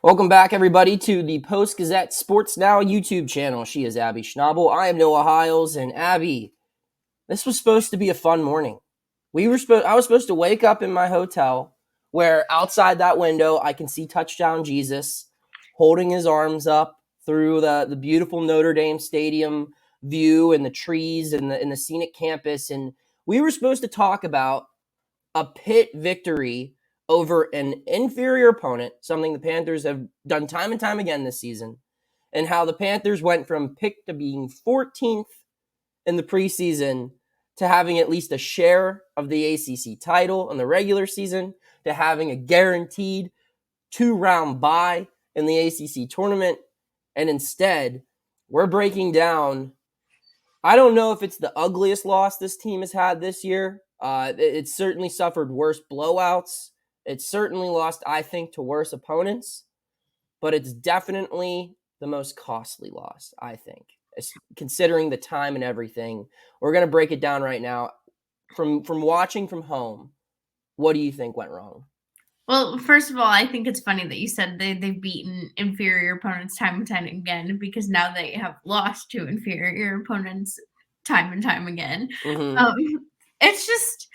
Welcome back, everybody, to the Post-Gazette Sports Now YouTube channel. She is Abby Schnable. I am Noah Hiles, and Abby, this was supposed to be a fun morning. I was supposed to wake up in my hotel, where outside that window I can see touchdown Jesus holding his arms up through the beautiful Notre Dame Stadium view and the trees and the scenic campus, and we were supposed to talk about a Pitt victory over an inferior opponent, something the Panthers have done time and time again this season, and how the Panthers went from picked to being 14th in the preseason to having at least a share of the ACC title in the regular season to having a guaranteed 2-round bye in the ACC tournament. And instead, we're breaking down. I don't know if it's the ugliest loss this team has had this year. It's certainly suffered worse blowouts. It's certainly lost, I think, to worse opponents, but it's definitely the most costly loss, I think, considering the time and everything. We're going to break it down right now. From watching from home, what do you think went wrong? Well, first of all, I think it's funny that you said they've beaten inferior opponents time and time again, because now they have lost to inferior opponents time and time again. Mm-hmm. It's just,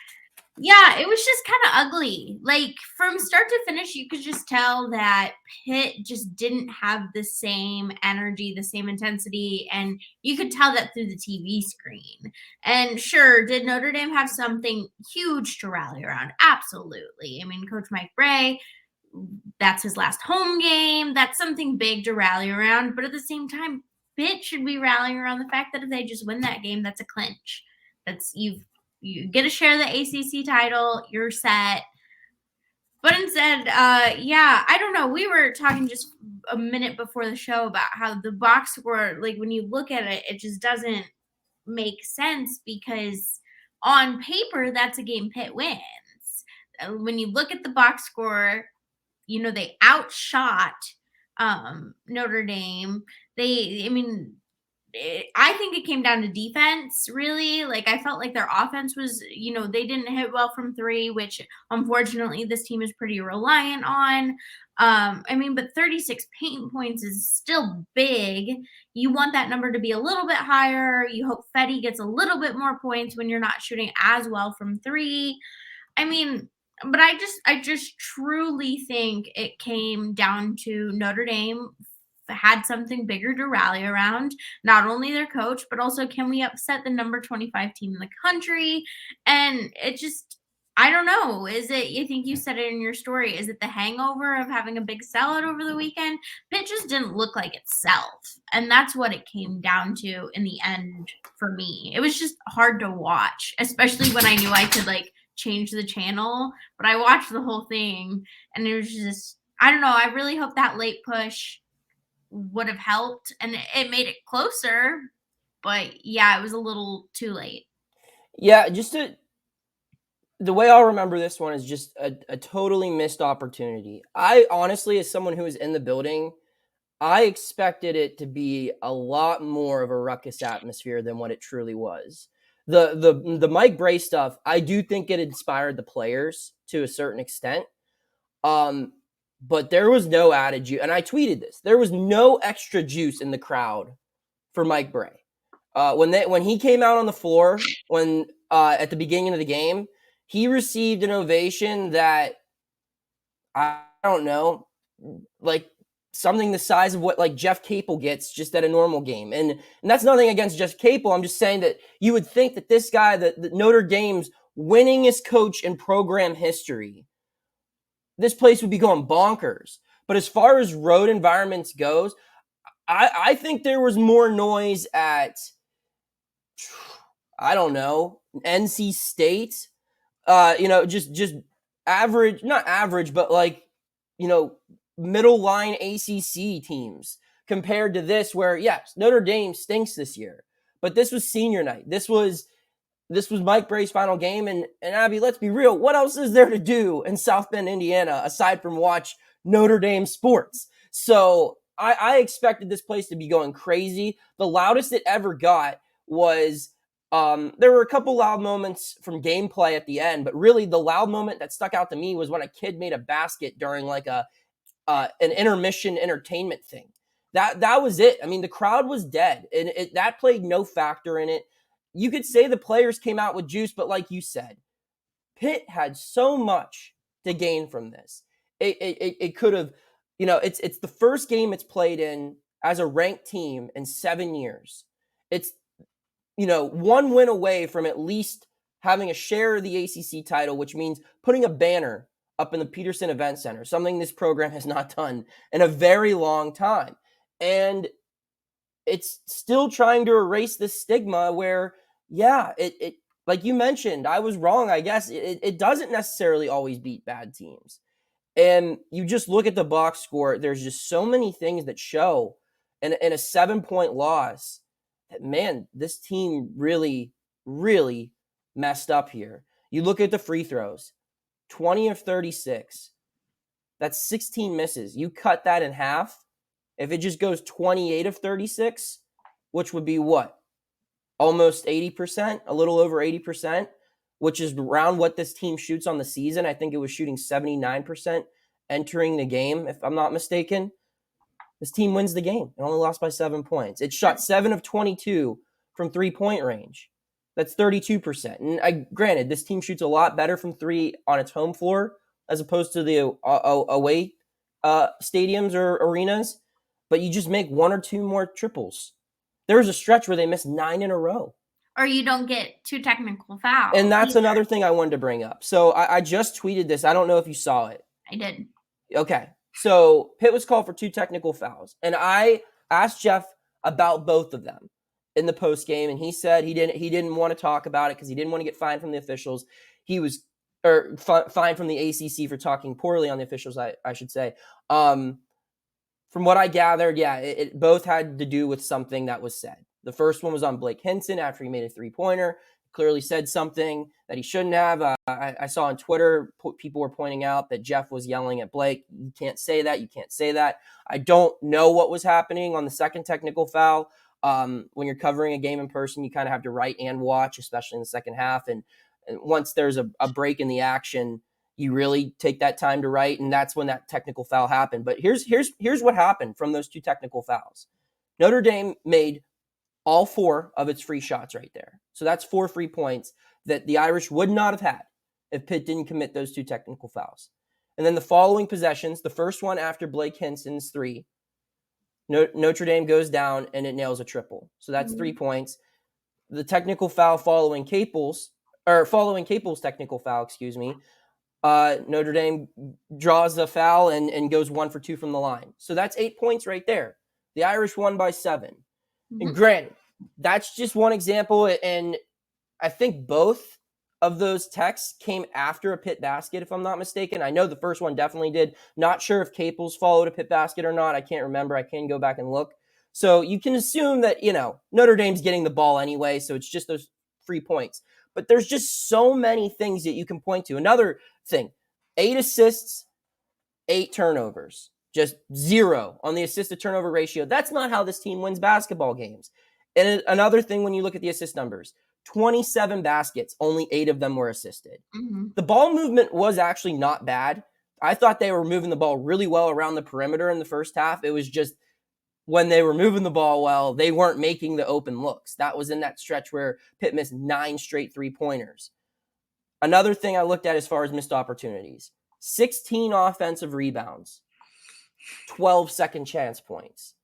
yeah, it was just kind of ugly. Like, from start to finish, you could just tell that Pitt just didn't have the same energy, the same intensity, and you could tell that through the TV screen. And sure, did Notre Dame have something huge to rally around? Absolutely. I mean, Coach Mike Bray, that's his last home game. That's something big to rally around. But at the same time, Pitt should be rallying around the fact that if they just win that game, that's a clinch. You get to share the ACC title, you're set. But instead, I don't know. We were talking just a minute before the show about how the box score, like when you look at it, it just doesn't make sense, because on paper, that's a game Pitt wins. When you look at the box score, they outshot Notre Dame. I think it came down to defense, really. Like, I felt like their offense was, they didn't hit well from three, which unfortunately this team is pretty reliant on. But 36 paint points is still big. You want that number to be a little bit higher. You hope Fetty gets a little bit more points when you're not shooting as well from three. I mean, but I just truly think it came down to Notre Dame had something bigger to rally around, not only their coach, but also, can we upset the number 25 team in the country? And it just, I don't know. Is it, you think you said it in your story, is it the hangover of having a big sellout over the weekend? Pitt just didn't look like itself. And that's what it came down to in the end for me. It was just hard to watch, especially when I knew I could change the channel. But I watched the whole thing, and it was just, I don't know. I really hope that late push would have helped, and it made it closer, but yeah, it was a little too late. Yeah, the way I'll remember this one is just a totally missed opportunity. I honestly, as someone who was in the building, I expected it to be a lot more of a ruckus atmosphere than what it truly was. The Mike Bray stuff, I do think it inspired the players to a certain extent. But there was no added juice, and I tweeted this. There was no extra juice in the crowd for Mike Bray. When he came out on the floor at the beginning of the game, he received an ovation that, I don't know, like something the size of what like Jeff Capel gets just at a normal game. And that's nothing against Jeff Capel. I'm just saying that you would think that this guy, the Notre Dame's winningest coach in program history, this place would be going bonkers. But as far as road environments goes, I think there was more noise at, I don't know, NC State. Just average, not average, but middle line ACC teams compared to this, where yes, Notre Dame stinks this year, but this was senior night. This was Mike Bray's final game, and Abby, let's be real. What else is there to do in South Bend, Indiana, aside from watch Notre Dame sports? So I expected this place to be going crazy. The loudest it ever got was there were a couple loud moments from gameplay at the end, but really the loud moment that stuck out to me was when a kid made a basket during like a an intermission entertainment thing. That was it. I mean, the crowd was dead, and that played no factor in it. You could say the players came out with juice, but like you said, Pitt had so much to gain from this. It could have, it's the first game it's played in as a ranked team in 7 years. It's, one win away from at least having a share of the ACC title, which means putting a banner up in the Peterson Event Center, something this program has not done in a very long time. And it's still trying to erase this stigma where, it like you mentioned, I was wrong, I guess. It doesn't necessarily always beat bad teams. And you just look at the box score, there's just so many things that show in a 7-point loss that, man, this team really, really messed up here. You look at the free throws, 20 of 36. That's 16 misses. You cut that in half. If it just goes 28 of 36, which would be what? Almost 80%, a little over 80%, which is around what this team shoots on the season. I think it was shooting 79% entering the game, if I'm not mistaken. This team wins the game. It only lost by 7 points. It shot 7 of 22 from 3-point range. That's 32%. And granted, this team shoots a lot better from three on its home floor as opposed to the away stadiums or arenas. But you just make 1 or 2 more triples. There was a stretch where they missed 9 in a row. Or you don't get 2 technical fouls. And that's another thing I wanted to bring up. So I just tweeted this. I don't know if you saw it. I did. Okay. So Pitt was called for 2 technical fouls. And I asked Jeff about both of them in the post game, and he said he didn't want to talk about it because he didn't want to get fined from the officials. He was fined from the ACC for talking poorly on the officials, I should say. From what I gathered, it both had to do with something that was said. The first one was on Blake Hinson after he made a 3-pointer. Clearly said something that he shouldn't have. I saw on Twitter, people were pointing out that Jeff was yelling at Blake, you can't say that, you can't say that. I don't know what was happening on the second technical foul. When you're covering a game in person, you kind of have to write and watch, especially in the second half. And once there's a break in the action, you really take that time to write, and that's when that technical foul happened. But here's what happened from those 2 technical fouls. Notre Dame made all 4 of its free shots right there. So that's 4 free points that the Irish would not have had if Pitt didn't commit those 2 technical fouls. And then the following possessions, the first one after Blake Hinson's 3, Notre Dame goes down and it nails a triple. So that's 3 points. The technical foul following Capel's technical foul, Notre Dame draws the foul and goes 1 for 2 from the line. So that's 8 points right there. The Irish won by 7. And granted, that's just one example. And I think both of those texts came after a Pitt basket, if I'm not mistaken. I know the first one definitely did. Not sure if Capel's followed a Pitt basket or not. I can't remember. I can go back and look. So you can assume that, Notre Dame's getting the ball anyway. So it's just those free points. But there's just so many things that you can point to. Another thing, 8 assists, 8 turnovers. Just 0 on the assist to turnover ratio. That's not how this team wins basketball games. And another thing, when you look at the assist numbers, 27 baskets, only 8 of them were assisted. The ball movement was actually not bad. I thought they were moving the ball really well around the perimeter in the first half. It was just when they were moving the ball well, they weren't making the open looks. That was in that stretch where Pitt missed 9 straight 3-pointers. Another thing I looked at as far as missed opportunities, 16 offensive rebounds. 12 second chance points.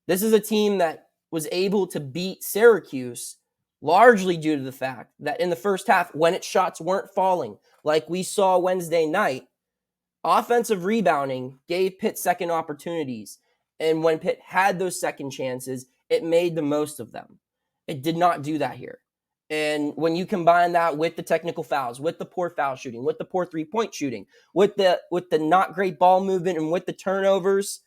This is a team that was able to beat Syracuse largely due to the fact that in the first half, when its shots weren't falling, like we saw Wednesday night, offensive rebounding gave Pitt second opportunities. And when Pitt had those second chances, it made the most of them. It did not do that here. And when you combine that with the technical fouls, with the poor foul shooting, with the poor 3-point shooting, with the not great ball movement, and with the turnovers,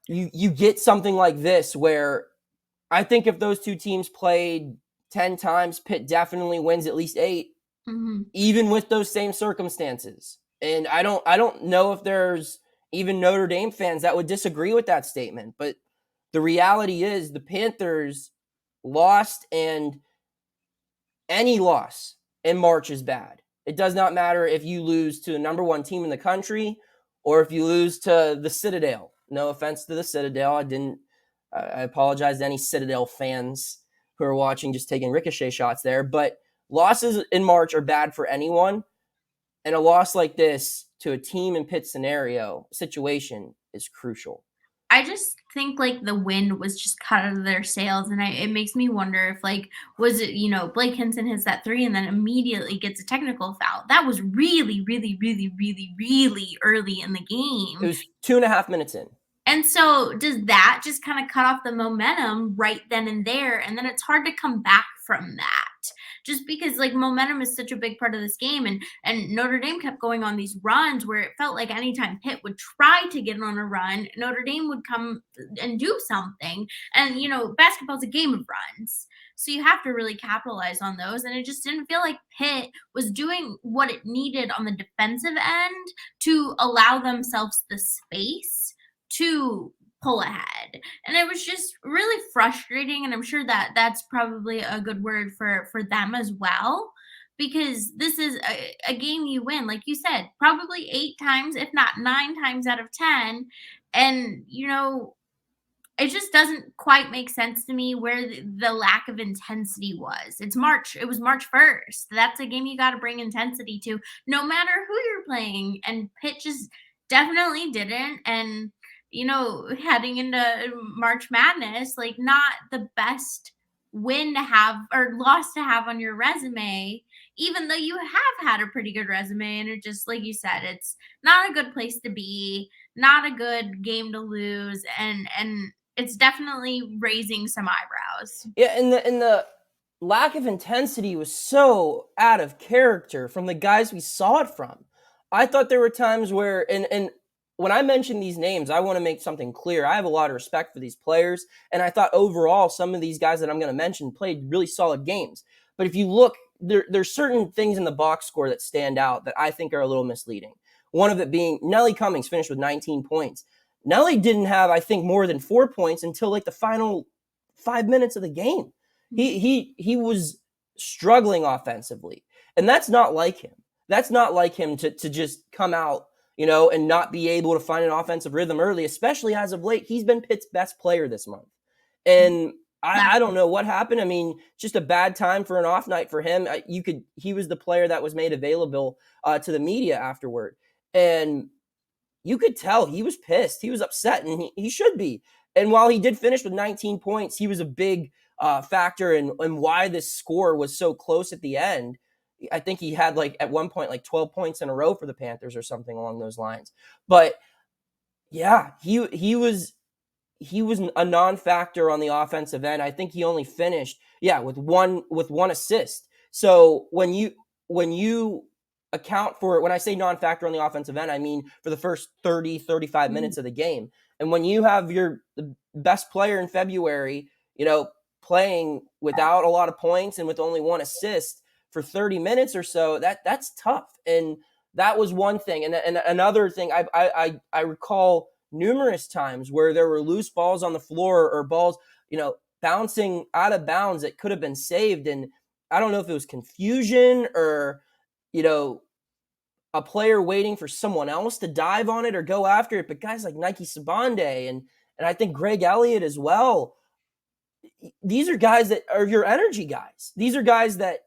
you get something like this where I think if those 2 teams played 10 times, Pitt definitely wins at least 8, even with those same circumstances. And I don't know if there's even Notre Dame fans that would disagree with that statement, but the reality is the Panthers lost, and any loss in March is bad. It does not matter if you lose to the number 1 team in the country or if you lose to the Citadel. No offense to the Citadel. I apologize to any Citadel fans who are watching, just taking ricochet shots there. But losses in March are bad for anyone. And a loss like this to a team in Pitt situation is crucial. I just think like the wind was just cut out of their sails, and it makes me wonder if like was it Blake Hinson hits that three and then immediately gets a technical foul. That was really, really, really, really, really early in the It game. was 2.5 minutes in. And so does that just kind of cut off the momentum right then and there? And then it's hard to come back from that. Just because like momentum is such a big part of this game, and Notre Dame kept going on these runs where it felt like anytime Pitt would try to get on a run, Notre Dame would come and do something. And basketball's a game of runs. So you have to really capitalize on those. And it just didn't feel like Pitt was doing what it needed on the defensive end to allow themselves the space to pull ahead. And it was just really frustrating, and I'm sure that that's probably a good word for them as well, because this is a game you win, like you said, probably 8 times, if not 9 times out of 10. And it just doesn't quite make sense to me where the lack of intensity was. It's March. It was March 1st. That's a game you got to bring intensity to, no matter who you're playing. And Pitt just definitely didn't. And, heading into March Madness, like not the best win to have or loss to have on your resume, even though you have had a pretty good resume. And it just, like you said, it's not a good place to be, not a good game to lose. And it's definitely raising some eyebrows. Yeah, and the lack of intensity was so out of character from the guys we saw it from. I thought there were times where, and when I mention these names, I want to make something clear. I have a lot of respect for these players, and I thought overall some of these guys that I'm going to mention played really solid games. But if you look, there's certain things in the box score that stand out that I think are a little misleading. One of it being Nelly Cummings finished with 19 points. Nelly didn't have, I think, more than 4 points until like the final 5 minutes of the game. He was struggling offensively, and that's not like him. That's not like him to just come out, and not be able to find an offensive rhythm early, especially as of late. He's been Pitt's best player this month. And I don't know what happened. I mean, just a bad time for an off night for him. He was the player that was made available to the media afterward. And you could tell he was pissed. He was upset, and he should be. And while he did finish with 19 points, he was a big factor in why this score was so close at the end. I think he had at one point 12 points in a row for the Panthers or something along those lines. But yeah, he was a non-factor on the offensive end. I think he only finished with one assist. So when you account for it, when I say non-factor on the offensive end, I mean for the first 35 minutes of the game. And when you have the best player in February, playing without a lot of points and with only one assist for 30 minutes or so, that's tough. And that was one thing. And another thing, I recall numerous times where there were loose balls on the floor or balls, bouncing out of bounds that could have been saved. And I don't know if it was confusion or, a player waiting for someone else to dive on it or go after it. But guys like Nike Sabande and I think Greg Elliott as well, these are guys that are your energy guys. These are guys that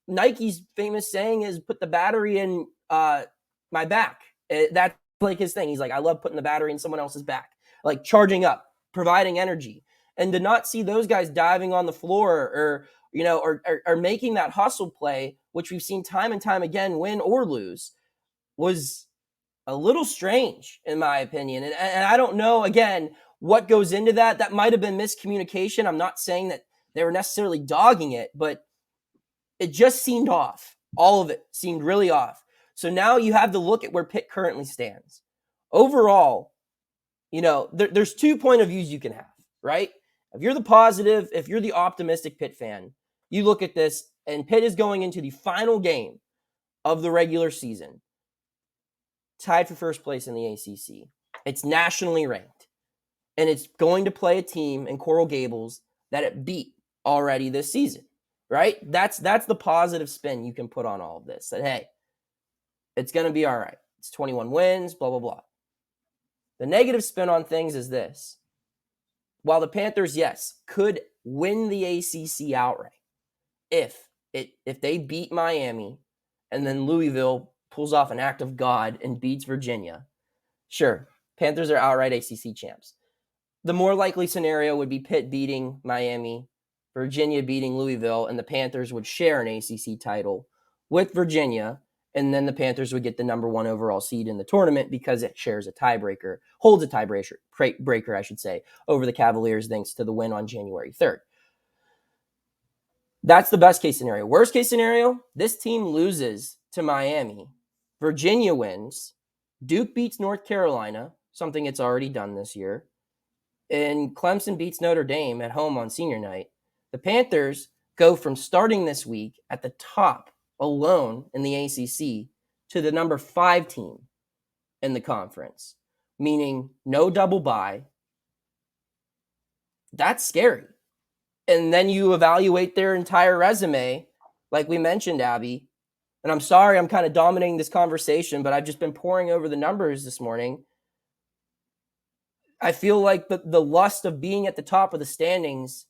Nike's famous saying is put the battery in my back. That's like his thing. He's like, I love putting the battery in someone else's back, like charging up, providing energy. And to not see those guys diving on the floor or making that hustle play, which we've seen time and time again, win or lose, was a little strange in my opinion. And I don't know, again, what goes into that. That might have been miscommunication. I'm not saying that they were necessarily dogging it, but it just seemed off. All of it seemed really off. So now you have to look at where Pitt currently stands. Overall, there's 2 point of views you can have, right? If you're the positive, if you're the optimistic Pitt fan, you look at this, and Pitt is going into the final game of the regular season, tied for first place in the ACC. It's nationally ranked, and it's going to play a team in Coral Gables that it beat already this season, right? That's the positive spin you can put on all of this, that, hey, it's going to be all right. It's 21 wins, blah, blah, blah. The negative spin on things is this. While the Panthers, yes, could win the ACC outright if they beat Miami and then Louisville pulls off an act of God and beats Virginia, sure, Panthers are outright ACC champs. The more likely scenario would be Pitt beating Miami, Virginia beating Louisville, and the Panthers would share an ACC title with Virginia, and then the Panthers would get the number 1 overall seed in the tournament because it shares a tiebreaker, holds a tiebreaker, I should say, over the Cavaliers thanks to the win on January 3rd. That's the best case scenario. Worst case scenario, this team loses to Miami. Virginia wins. Duke beats North Carolina, something it's already done this year. And Clemson beats Notre Dame at home on senior night. The Panthers go from starting this week at the top alone in the ACC to the number 5 team in the conference, meaning no double bye. That's scary. And then you evaluate their entire resume, like we mentioned, Abby. And I'm sorry I'm kind of dominating this conversation, but I've just been poring over the numbers this morning. I feel like the lust of being at the top of the standings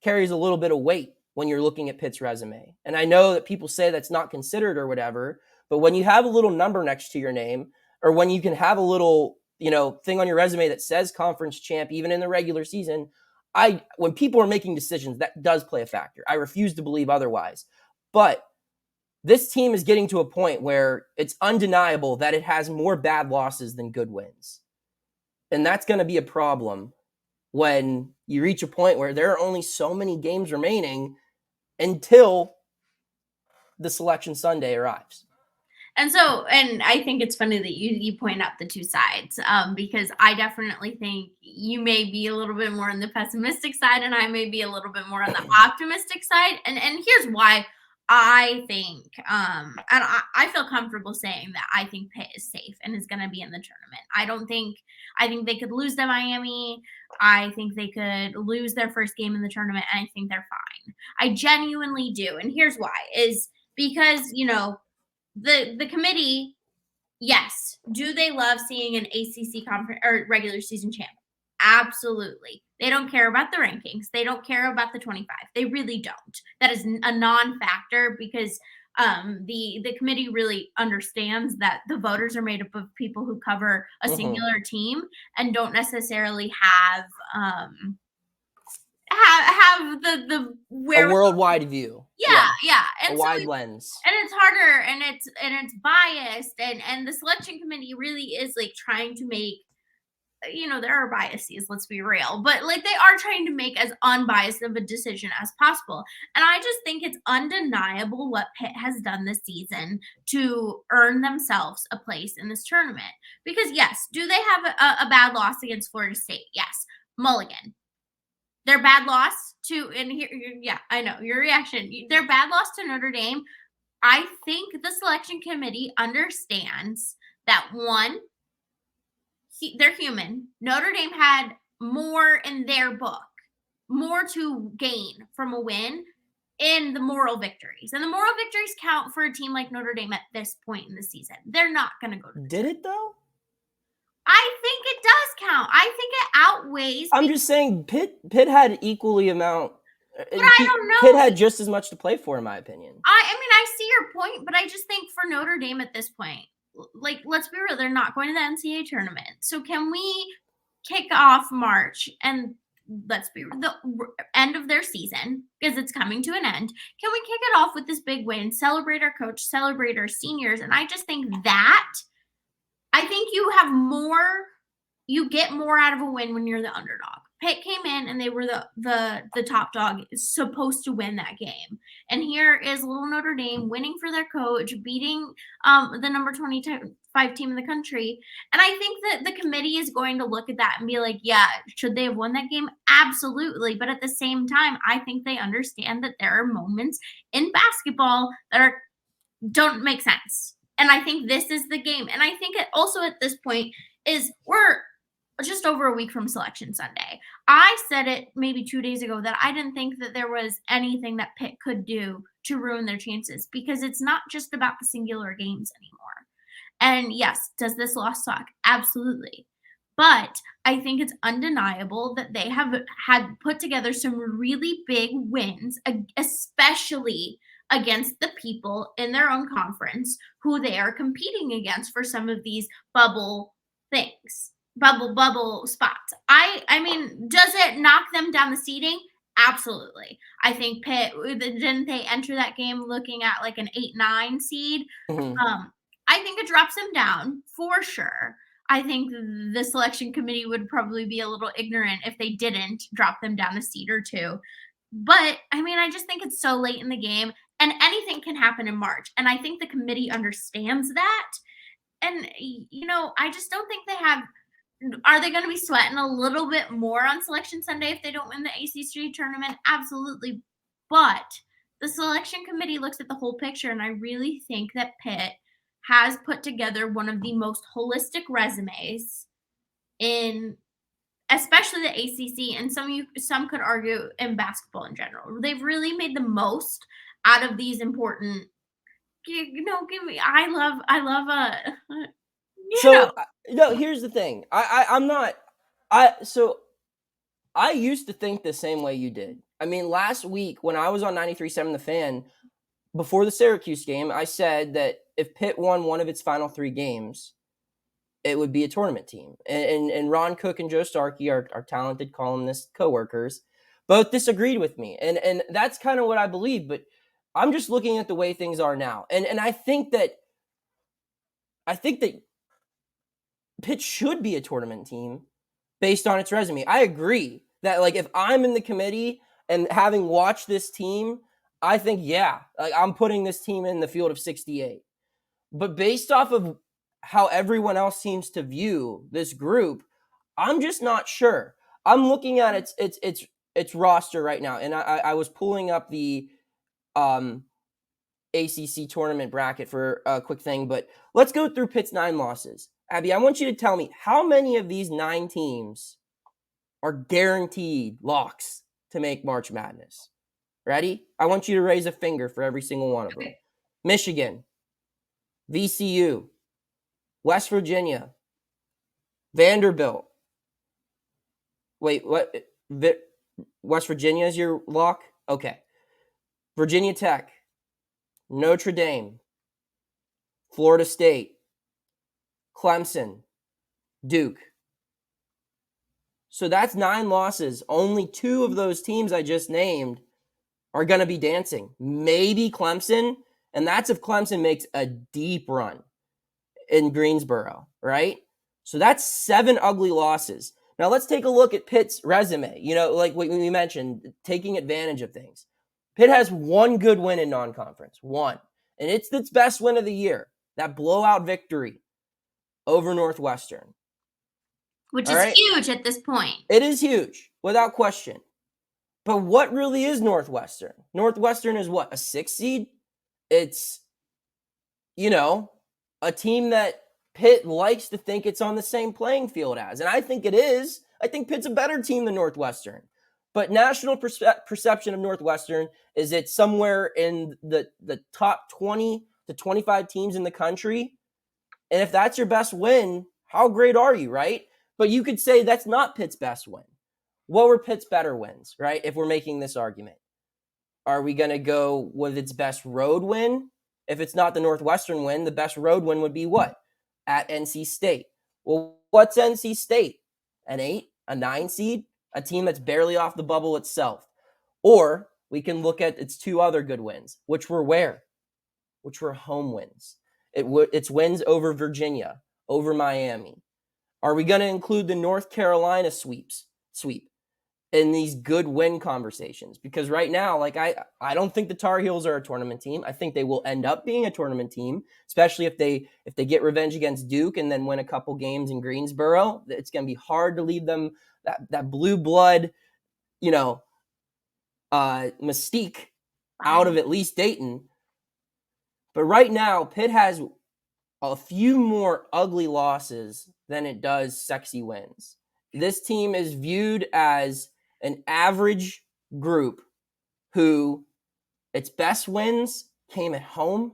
carries a little bit of weight when you're looking at Pitt's resume. And I know that people say that's not considered or whatever, but when you have a little number next to your name, or when you can have a little, thing on your resume that says conference champ, even in the regular season, when people are making decisions, that does play a factor. I refuse to believe otherwise. But this team is getting to a point where it's undeniable that it has more bad losses than good wins. And that's going to be a problem when you reach a point where there are only so many games remaining until the Selection Sunday arrives. And I think it's funny that you point out the two sides, because I definitely think you may be a little bit more on the pessimistic side and I may be a little bit more on the optimistic side. And here's why I think, and I feel comfortable saying that I think Pitt is safe and is going to be in the tournament. I think they could lose to Miami. I think they could lose their first game in the tournament, and I think they're fine. I genuinely do. And here's why, is because, the committee, yes, do they love seeing an ACC conference or regular season champ? Absolutely. They don't care about the rankings. They don't care about the 25. They really don't. That is a non-factor because the committee really understands that the voters are made up of people who cover a singular team and don't necessarily have the a worldwide view. Yeah. And a wide lens. And it's harder and it's biased and the selection committee really is like trying to make, there are biases, let's be real, but like they are trying to make as unbiased of a decision as possible. And I just think it's undeniable what Pitt has done this season to earn themselves a place in this tournament. Because yes, do they have a bad loss against Florida State? Yes. Mulligan. Their bad loss to, and here, yeah, I know your reaction. Their bad loss to Notre Dame, I think the selection committee understands that one, they're human. Notre Dame had more in their book, more to gain from a win in the moral victories. And the moral victories count for a team like Notre Dame at this point in the season. They're not going to go to the Did it though? I think it does count. I think it outweighs. I'm just saying Pitt had equally amount. But I don't know. Pitt had just as much to play for, in my opinion. I mean, I see your point, but I just think for Notre Dame at this point, like, let's be real, they're not going to the NCAA tournament. So can we kick off March and let's be the end of their season, because it's coming to an end. Can we kick it off with this big win, celebrate our coach, celebrate our seniors? And I just think I think you get more out of a win when you're the underdog. Pitt came in and they were the top dog, supposed to win that game. And here is little Notre Dame winning for their coach, beating the number 25 team in the country. And I think that the committee is going to look at that and be like, yeah, should they have won that game? Absolutely. But at the same time, I think they understand that there are moments in basketball that don't make sense. And I think this is the game. And I think it also at this point is we're just over a week from Selection Sunday. I said it maybe 2 days ago that I didn't think that there was anything that Pitt could do to ruin their chances, because it's not just about the singular games anymore. And yes, does this loss suck? Absolutely. But I think it's undeniable that they have had put together some really big wins, especially against the people in their own conference who they are competing against for some of these bubble things, bubble spots. I mean, does it knock them down the seeding? Absolutely. I think Pitt, didn't they enter that game looking at like an 8-9 seed? Mhm. I think it drops them down for sure. I think the selection committee would probably be a little ignorant if they didn't drop them down a seed or two. But I mean, I just think it's so late in the game and anything can happen in March. And I think the committee understands that. And, I just don't think they have. Are they going to be sweating a little bit more on Selection Sunday if they don't win the ACC tournament? Absolutely. But the selection committee looks at the whole picture, and I really think that Pitt has put together one of the most holistic resumes in, especially the ACC, and some could argue in basketball in general. They've really made the most out of these important. Give me. I love you know. So no, here's the thing. I'm not. I used to think the same way you did. I mean, last week when I was on 93.7 The Fan before the Syracuse game, I said that if Pitt won one of its final 3 games, it would be a tournament team. And Ron Cook and Joe Starkey, our talented columnist coworkers, both disagreed with me. And that's kind of what I believe. But I'm just looking at the way things are now. And I think that Pitt should be a tournament team based on its resume. I agree that, like, if I'm in the committee and having watched this team, I think, yeah, like, I'm putting this team in the field of 68. But based off of how everyone else seems to view this group, I'm just not sure. I'm looking at its roster right now, and I was pulling up the ACC tournament bracket for a quick thing, but let's go through Pitt's 9 losses. Abby, I want you to tell me how many of these 9 teams are guaranteed locks to make March Madness. Ready? I want you to raise a finger for every single one of them. Okay. Michigan, VCU, West Virginia, Vanderbilt. Wait, what? West Virginia is your lock? Okay. Virginia Tech, Notre Dame, Florida State, Clemson, Duke. So that's 9 losses. Only 2 of those teams I just named are going to be dancing. Maybe Clemson, and that's if Clemson makes a deep run in Greensboro, right? So that's 7 ugly losses. Now let's take a look at Pitt's resume. Like what we mentioned, taking advantage of things. Pitt has 1 good win in non-conference, 1. And it's its best win of the year, that blowout victory over Northwestern. Which All is right? huge at this point. It is huge, without question. But what really is Northwestern? Northwestern is what? A 6 seed? It's, a team that Pitt likes to think it's on the same playing field as. And I think it is. I think Pitt's a better team than Northwestern. But national perception of Northwestern is it's somewhere in the top 20 to 25 teams in the country. And if that's your best win, how great are you, right? But you could say that's not Pitt's best win. What were Pitt's better wins, right? If we're making this argument, are we going to go with its best road win? If it's not the Northwestern win, the best road win would be what? At NC State. Well, what's NC State? An 8, a 9 seed, a team that's barely off the bubble itself. Or we can look at its 2 other good wins, which were where? Which were home wins. It's wins over Virginia, over Miami. Are we going to include the North Carolina sweep in these good win conversations? Because right now, like I don't think the Tar Heels are a tournament team. I think they will end up being a tournament team, especially if they get revenge against Duke and then win a couple games in Greensboro. It's going to be hard to leave them that blue blood, mystique out of at least Dayton. But right now, Pitt has a few more ugly losses than it does sexy wins. This team is viewed as an average group who its best wins came at home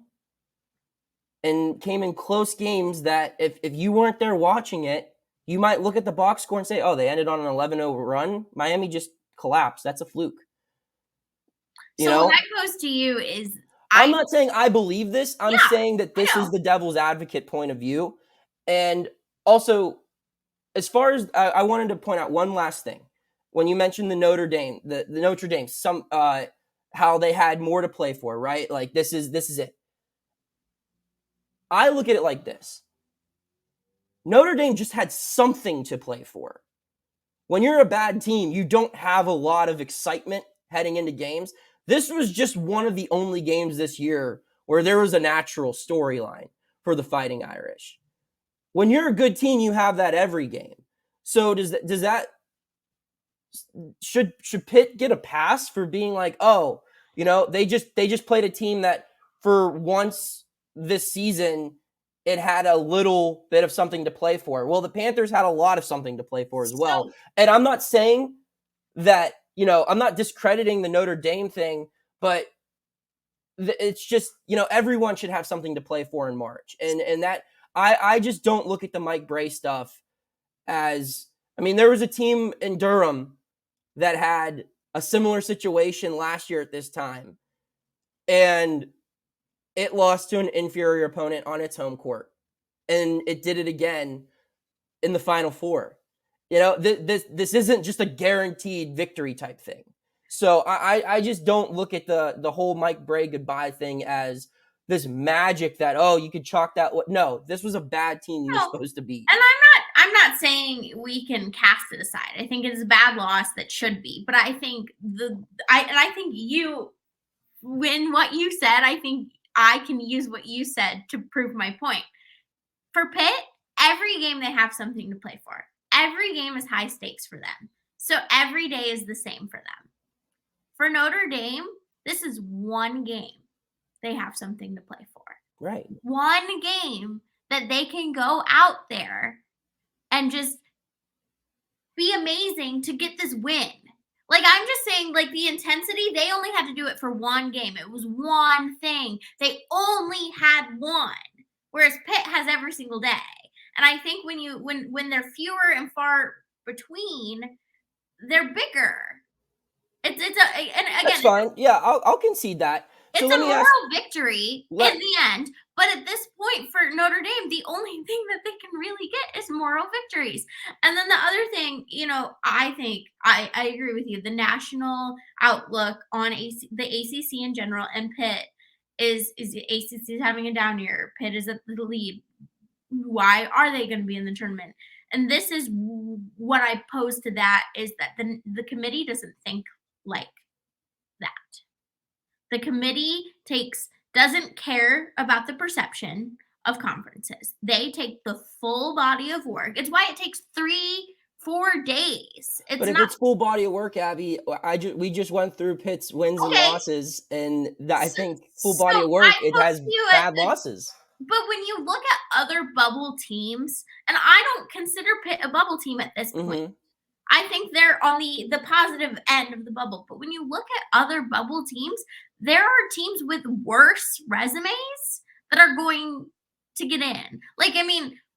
and came in close games that if you weren't there watching it, you might look at the box score and say, oh, they ended on an 11-0 run. Miami just collapsed. That's a fluke. So what I pose to you is, I'm not saying I believe this. I'm saying that this I is the devil's advocate point of view. And also, as far as I wanted to point out one last thing. When you mentioned the Notre Dame, the Notre Dame, how they had more to play for, right? Like this is it. I look at it like this. Notre Dame just had something to play for. When you're a bad team, you don't have a lot of excitement heading into games. This was just one of the only games this year where there was a natural storyline for the Fighting Irish. When you're a good team, you have that every game. So does that should Pitt get a pass for being like, oh, they just played a team that for once this season it had a little bit of something to play for. Well, the Panthers had a lot of something to play for as well. And I'm not saying that, I'm not discrediting the Notre Dame thing, but it's just, everyone should have something to play for in March. And that I just don't look at the Mike Bray stuff as, there was a team in Durham that had a similar situation last year at this time, and it lost to an inferior opponent on its home court, and it did it again in the Final Four. This isn't just a guaranteed victory type thing. So I just don't look at the whole Mike Bray goodbye thing as this magic that, oh, you could chalk that. No, this was a bad team you were supposed to beat. And I'm not saying we can cast it aside. I think it's a bad loss that should be. But I think I think you, when what you said, I think I can use what you said to prove my point. For Pitt, every game they have something to play for. Every game is high stakes for them. So every day is the same for them. For Notre Dame, this is one game they have something to play for. Right. One game that they can go out there and just be amazing to get this win. Like, I'm just saying, like, the intensity, they only had to do it for one game. It was one thing. They only had one, whereas Pitt has every single day. And I think when they're fewer and far between, they're bigger. And again, that's fine. Yeah, I'll concede that. It's a moral victory in the end. But at this point for Notre Dame, the only thing that they can really get is moral victories. And then the other thing, I think I agree with you. The national outlook on the ACC in general and Pitt is the ACC is having a down year. Pitt is at the lead. Why are they going to be in the tournament? And this is what I pose to that is that the committee doesn't think like that. The committee doesn't care about the perception of conferences. They take the full body of work. It's why it takes 3-4 days. But if it's full body of work, Abby, we just went through Pitt's wins and losses, and I think full body of work, it has bad losses. But when you look at other bubble teams, and I don't consider Pitt a bubble team at this point. I think they're on the positive end of the bubble. But when you look at other bubble teams, there are teams with worse resumes that are going to get in. Like,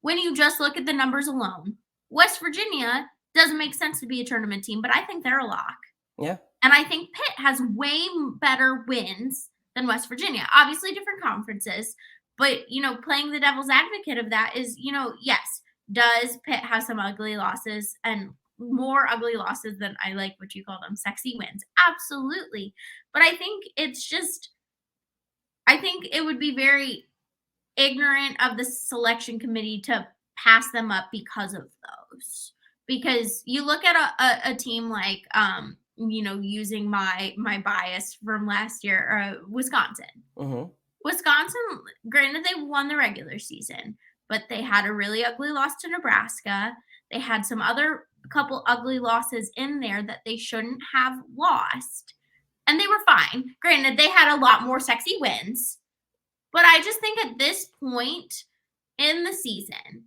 when you just look at the numbers alone, West Virginia doesn't make sense to be a tournament team, but I think they're a lock. Yeah. And I think Pitt has way better wins than West Virginia. Obviously, different conferences. But, playing the devil's advocate of that is, yes, does Pitt have some ugly losses and more ugly losses than I like what you call them, sexy wins? Absolutely. But I think I think it would be very ignorant of the selection committee to pass them up because of those. Because you look at a team like, using my bias from last year, Wisconsin. Mm-hmm. Wisconsin, granted, they won the regular season, but they had a really ugly loss to Nebraska. They had some other couple ugly losses in there that they shouldn't have lost. And they were fine. Granted, they had a lot more sexy wins. But I just think at this point in the season,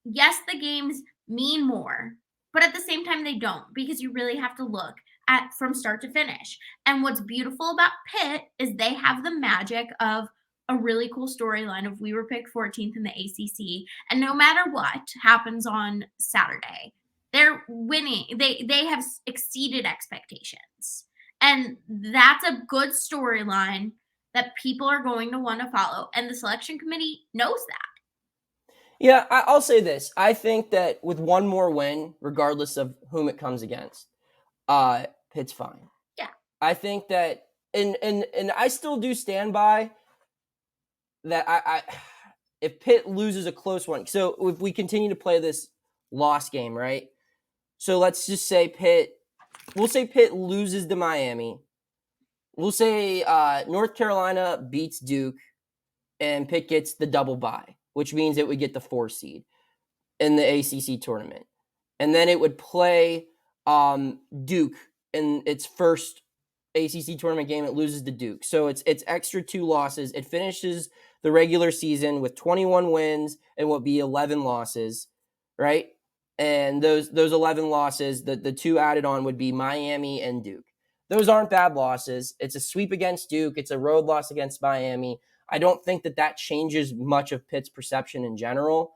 yes, the games mean more, but at the same time they don't, because you really have to look at from start to finish. And what's beautiful about Pitt is they have the magic of a really cool storyline of we were picked 14th in the ACC, and no matter what happens on Saturday, they're winning. They have exceeded expectations, and that's a good storyline that people are going to want to follow, and the selection committee knows that. Yeah, I'll say this. I think that with one more win, regardless of whom it comes against, Pitt's fine. Yeah. I think that, and I still do stand by that. I if Pitt loses a close one, so if we continue to play this loss game, right? So let's just say we'll say Pitt loses to Miami. We'll say North Carolina beats Duke, and Pitt gets the double bye, which means it would get the 4 seed in the ACC tournament. And then it would play Duke in its first ACC tournament game. It loses to Duke. So it's extra 2 losses. It finishes the regular season with 21 wins and what be 11 losses, right? And those 11 losses, the 2 added on would be Miami and Duke. Those aren't bad losses. It's a sweep against Duke. It's a road loss against Miami. I don't think that changes much of Pitt's perception in general.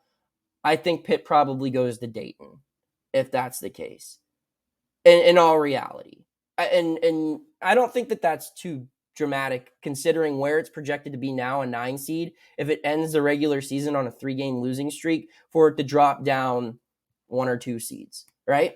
I think Pitt probably goes to Dayton, if that's the case, in all reality. And I don't think that that's too dramatic, considering where it's projected to be now, a 9 seed, if it ends the regular season on a 3-game losing streak, for it to drop down 1 or 2 seeds, right?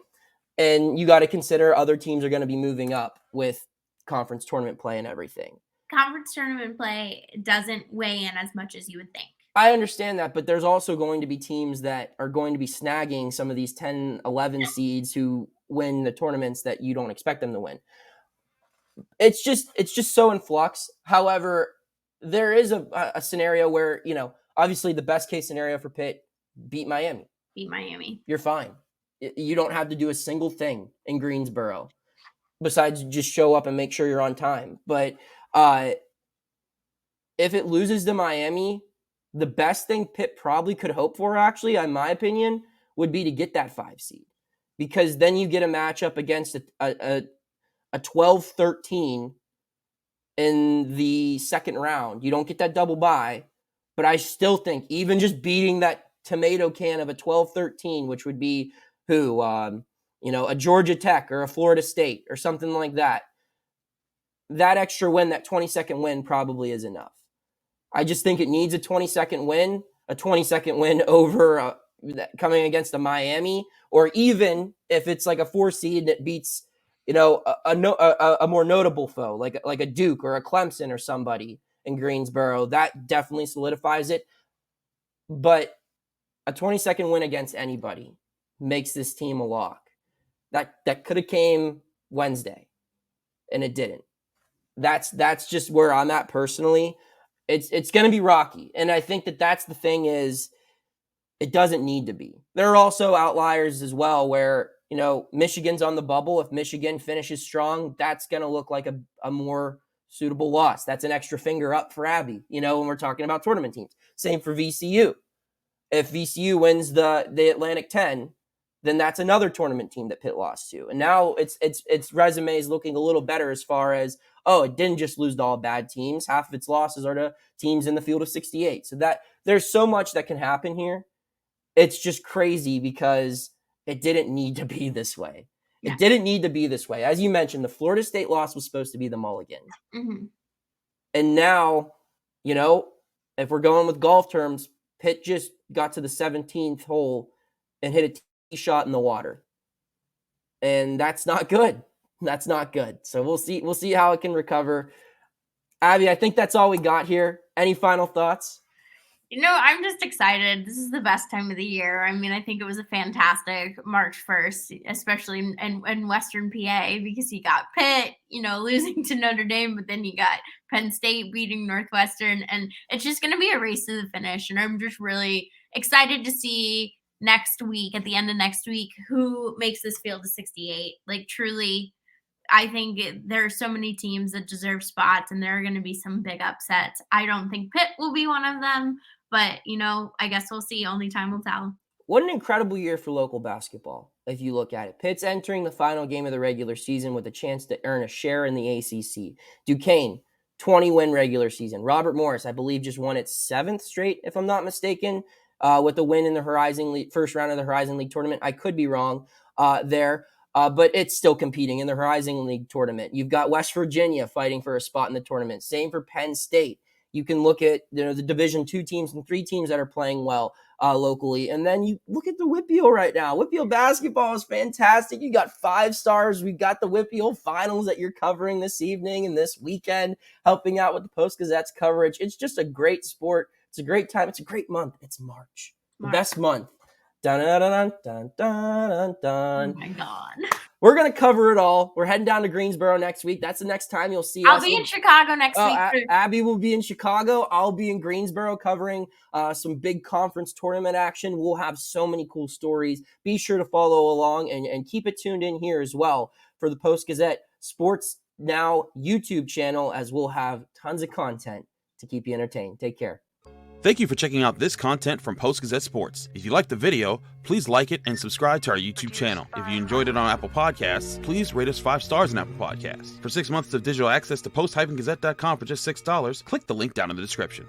And you got to consider other teams are going to be moving up with conference tournament play and everything. Conference tournament play doesn't weigh in as much as you would think. I understand that, but there's also going to be teams that are going to be snagging some of these 10, 11 seeds who win the tournaments that you don't expect them to win. It's just so in flux. However, there is a scenario where, obviously the best case scenario for Pitt, beat Miami. You're fine. You don't have to do a single thing in Greensboro besides just show up and make sure you're on time. But if it loses to Miami, the best thing Pitt probably could hope for, actually, in my opinion, would be to get that 5 seed. Because then you get a matchup against a 12-13 in the second round. You don't get that double bye. But I still think even just beating that tomato can of a 12-13, which would be a Georgia Tech or a Florida State or something like that, that extra win, that 22nd win probably is enough. I just think it needs a 22nd win over coming against a Miami, or even if it's like a 4 seed that beats, a more notable foe, like a Duke or a Clemson or somebody in Greensboro, that definitely solidifies it. But a 22nd win against anybody makes this team a lock. That could have came Wednesday, and it didn't. That's just where I'm at personally. It's going to be rocky, and I think that's the thing is, it doesn't need to be. There are also outliers as well where, Michigan's on the bubble. If Michigan finishes strong, that's going to look like a more suitable loss. That's an extra finger up for Abby, when we're talking about tournament teams. Same for VCU. If VCU wins the Atlantic 10, then that's another tournament team that Pitt lost to. And now its resume is looking a little better as far as, it didn't just lose to all bad teams. Half of its losses are to teams in the field of 68. So that there's so much that can happen here. It's just crazy because it didn't need to be this way. Yeah. It didn't need to be this way. As you mentioned, the Florida State loss was supposed to be the mulligan. Mm-hmm. And now, if we're going with golf terms, Pitt just got to the 17th hole and hit a tee shot in the water. And that's not good. That's not good. So we'll see how it can recover. Abby, I think that's all we got here. Any final thoughts? I'm just excited. This is the best time of the year. I mean, I think it was a fantastic March 1st, especially in Western PA, because you got Pitt, losing to Notre Dame, but then you got Penn State beating Northwestern, and it's just going to be a race to the finish. And I'm just really excited to see next week, at the end of next week, who makes this field to 68. Like, truly, I think there are so many teams that deserve spots, and there are going to be some big upsets. I don't think Pitt will be one of them, but, I guess we'll see. Only time will tell. What an incredible year for local basketball, if you look at it. Pitt's entering the final game of the regular season with a chance to earn a share in the ACC. Duquesne, 20-win regular season. Robert Morris, I believe, just won its 7th straight, if I'm not mistaken, with a win in the Horizon League, first round of the Horizon League tournament. I could be wrong there, but it's still competing in the Horizon League tournament. You've got West Virginia fighting for a spot in the tournament. Same for Penn State. You can look at the Division II teams and 3 teams that are playing well locally. And then you look at the Whitfield right now. Whitfield basketball is fantastic. You got 5 stars. We've got the Whitfield finals that you're covering this evening and this weekend, helping out with the Post-Gazette's coverage. It's just a great sport. It's a great time. It's a great month. It's March. The best month. Dun, dun, dun, dun, dun, dun, dun. Oh my God. We're going to cover it all. We're heading down to Greensboro next week. That's the next time you'll see us. I'll be in Chicago next week. Abby will be in Chicago. I'll be in Greensboro covering some big conference tournament action. We'll have so many cool stories. Be sure to follow along and keep it tuned in here as well for the Post-Gazette Sports Now YouTube channel, as we'll have tons of content to keep you entertained. Take care. Thank you for checking out this content from Post-Gazette Sports. If you liked the video, please like it and subscribe to our YouTube channel. If you enjoyed it on Apple Podcasts, please rate us 5 stars on Apple Podcasts. For 6 months of digital access to post-gazette.com for just $6, click the link down in the description.